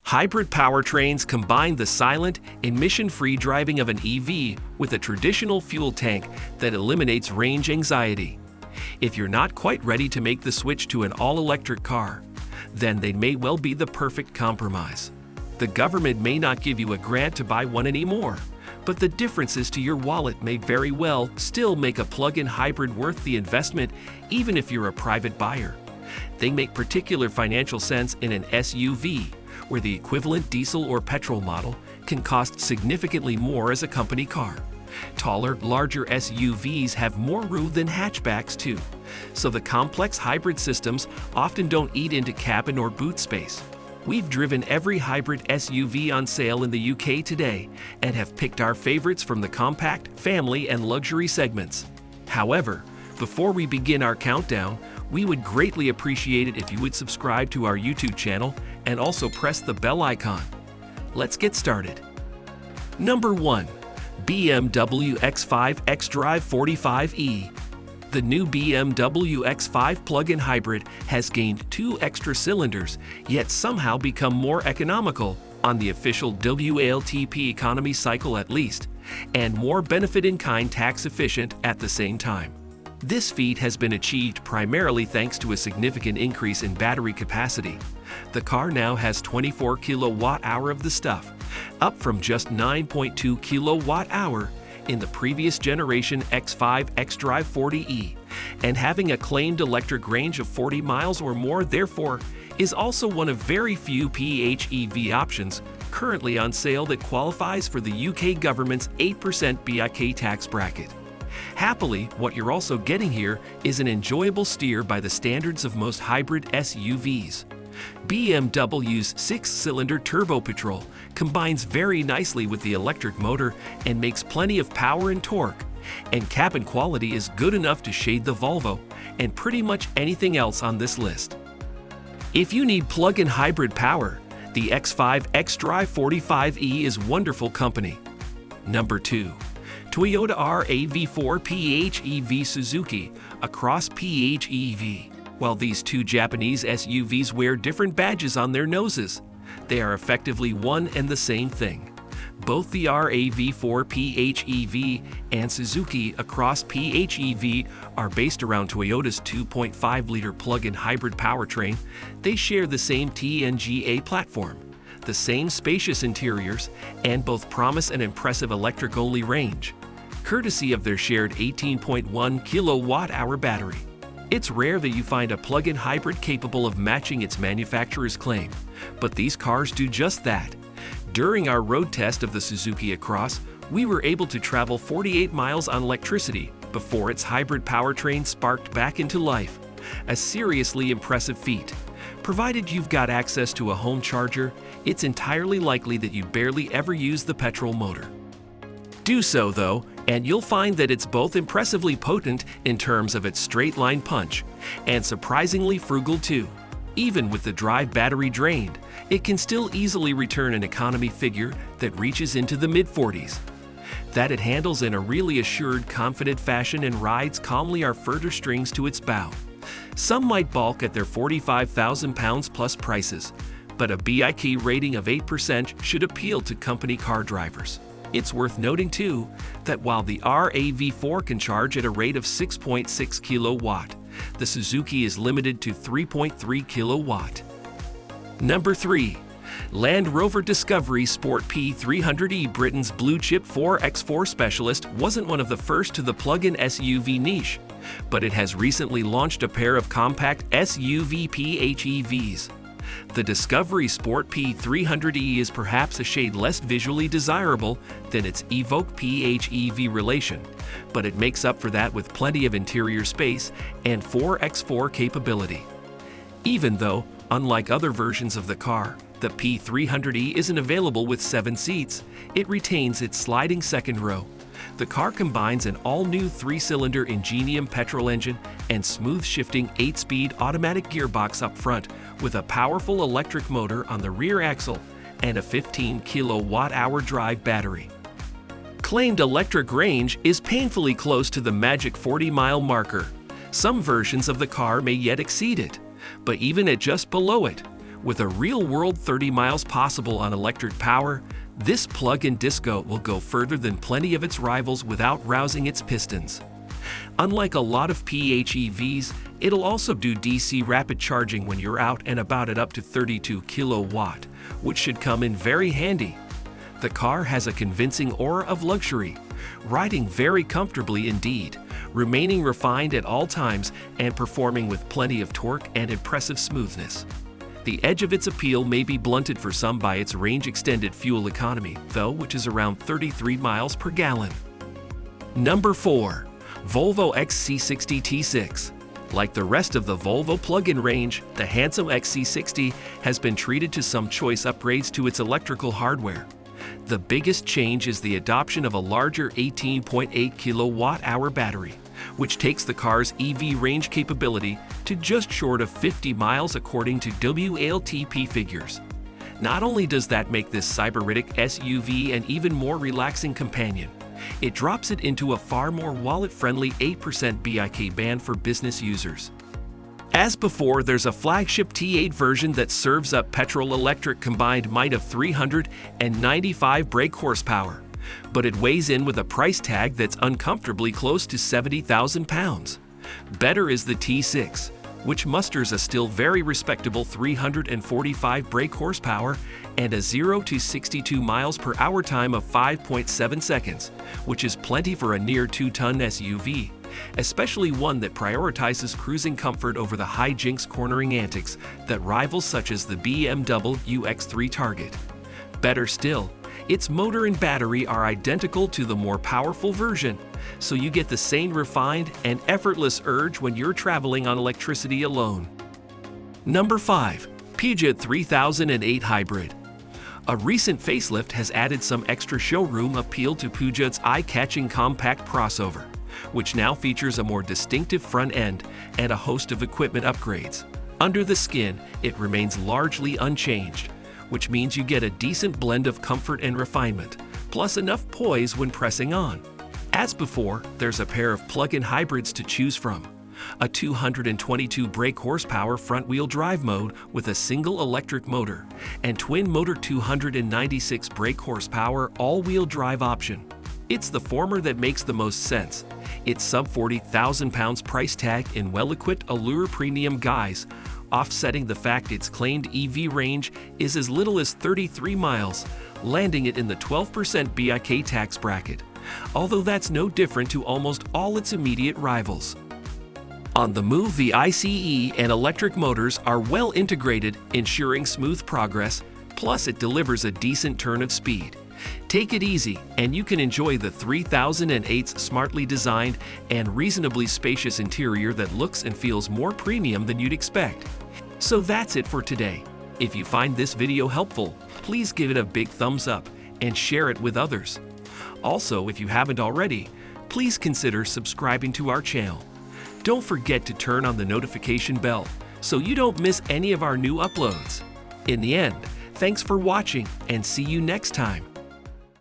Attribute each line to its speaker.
Speaker 1: Hybrid powertrains combine the silent, emission-free driving of an EV with a traditional fuel tank that eliminates range anxiety. If you're not quite ready to make the switch to an all-electric car, then they may well be the perfect compromise. The government may not give you a grant to buy one anymore, but the differences to your wallet may very well still make a plug-in hybrid worth the investment, even if you're a private buyer. They make particular financial sense in an SUV, where the equivalent diesel or petrol model can cost significantly more as a company car. Taller, larger SUVs have more room than hatchbacks too, so the complex hybrid systems often don't eat into cabin or boot space. We've driven every hybrid SUV on sale in the UK today and have picked our favorites from the compact, family, and luxury segments. However, before we begin our countdown, we would greatly appreciate it if you would subscribe to our YouTube channel and also press the bell icon. Let's get started. Number 1. BMW X5 xDrive 45e. The new BMW X5 plug-in hybrid has gained 2 extra cylinders, yet somehow become more economical on the official WLTP economy cycle at least, and more benefit-in-kind tax efficient at the same time. This feat has been achieved primarily thanks to a significant increase in battery capacity. The car now has 24 kilowatt-hour of the stuff, up from just 9.2 kilowatt-hour in the previous generation X5 xDrive 40e, and having a claimed electric range of 40 miles or more, therefore, is also one of very few PHEV options currently on sale that qualifies for the UK government's 8% BIK tax bracket. Happily, what you're also getting here is an enjoyable steer by the standards of most hybrid SUVs. BMW's 6-cylinder turbo petrol combines very nicely with the electric motor and makes plenty of power and torque, and cabin quality is good enough to shade the Volvo and pretty much anything else on this list. If you need plug-in hybrid power, the X5 xDrive 45e is wonderful company. Number 2. Toyota RAV4 PHEV Suzuki Across PHEV. While these two Japanese SUVs wear different badges on their noses, they are effectively one and the same thing. Both the RAV4 PHEV and Suzuki Across PHEV are based around Toyota's 2.5-liter plug-in hybrid powertrain. They share the same TNGA platform, the same spacious interiors, and both promise an impressive electric-only range, courtesy of their shared 18.1 kilowatt-hour battery. It's rare that you find a plug-in hybrid capable of matching its manufacturer's claim, but these cars do just that. During our road test of the Suzuki Across, we were able to travel 48 miles on electricity before its hybrid powertrain sparked back into life. A seriously impressive feat. Provided you've got access to a home charger, it's entirely likely that you barely ever use the petrol motor. Do so, though, and you'll find that it's both impressively potent in terms of its straight-line punch and surprisingly frugal too. Even with the drive battery drained, it can still easily return an economy figure that reaches into the mid-40s. That it handles in a really assured, confident fashion and rides calmly are further strings to its bow. Some might balk at their £45,000 plus prices, but a BIK rating of 8% should appeal to company car drivers. It's worth noting too that while the RAV4 can charge at a rate of 6.6 kilowatt, the Suzuki is limited to 3.3 kilowatt. Number 3. Land Rover Discovery Sport P300e. Britain's blue-chip 4x4 specialist wasn't one of the first to the plug-in SUV niche, but it has recently launched a pair of compact SUV PHEVs. The Discovery Sport P300e is perhaps a shade less visually desirable than its Evoque PHEV relation, but it makes up for that with plenty of interior space and 4x4 capability. Even though, unlike other versions of the car, the P300e isn't available with 7 seats, it retains its sliding second row. The car combines an all-new 3-cylinder Ingenium petrol engine and smooth-shifting 8-speed automatic gearbox up front with a powerful electric motor on the rear axle and a 15 kilowatt-hour drive battery. Claimed electric range is painfully close to the magic 40-mile marker. Some versions of the car may yet exceed it, but even at just below it, With a real-world 30 miles possible on electric power, this plug-in disco will go further than plenty of its rivals without rousing its pistons. Unlike a lot of PHEVs, it'll also do DC rapid charging when you're out and about at up to 32 kilowatt, which should come in very handy. The car has a convincing aura of luxury, riding very comfortably indeed, remaining refined at all times and performing with plenty of torque and impressive smoothness. The edge of its appeal may be blunted for some by its range-extended fuel economy, though, which is around 33 miles per gallon. Number 4. Volvo XC60 T6. Like the rest of the Volvo plug-in range, the handsome XC60 has been treated to some choice upgrades to its electrical hardware. The biggest change is the adoption of a larger 18.8 kilowatt-hour battery, which takes the car's EV range capability to just short of 50 miles according to WLTP figures. Not only does that make this cyberitic SUV an even more relaxing companion, it drops it into a far more wallet-friendly 8% BIK band for business users. As before, there's a flagship T8 version that serves up petrol-electric combined might of 395 brake horsepower, but it weighs in with a price tag that's uncomfortably close to £70,000. Better is the T6, which musters a still very respectable 345 brake horsepower and a 0 to 62 miles per hour time of 5.7 seconds, which is plenty for a near 2-ton SUV, especially one that prioritizes cruising comfort over the hijinks cornering antics that rivals such as the BMW X3 target. Better still, its motor and battery are identical to the more powerful version, so you get the same refined and effortless urge when you're traveling on electricity alone. Number 5. Peugeot 3008 Hybrid. A recent facelift has added some extra showroom appeal to Peugeot's eye-catching compact crossover, which now features a more distinctive front end and a host of equipment upgrades. Under the skin, it remains largely unchanged, which means you get a decent blend of comfort and refinement, plus enough poise when pressing on. As before, there's a pair of plug-in hybrids to choose from. A 222 brake horsepower front-wheel drive mode with a single electric motor, and twin-motor 296 brake horsepower all-wheel drive option. It's the former that makes the most sense. Its sub-£40,000 price tag in well-equipped Allure premium guise, offsetting the fact its claimed EV range is as little as 33 miles, landing it in the 12% BIK tax bracket, although that's no different to almost all its immediate rivals. On the move, the ICE and electric motors are well integrated, ensuring smooth progress, plus it delivers a decent turn of speed. Take it easy, and you can enjoy the 3008's smartly designed and reasonably spacious interior that looks and feels more premium than you'd expect. So that's it for today. If you find this video helpful, please give it a big thumbs up and share it with others. Also, if you haven't already, please consider subscribing to our channel. Don't forget to turn on the notification bell so you don't miss any of our new uploads. In the end, thanks for watching and see you next time.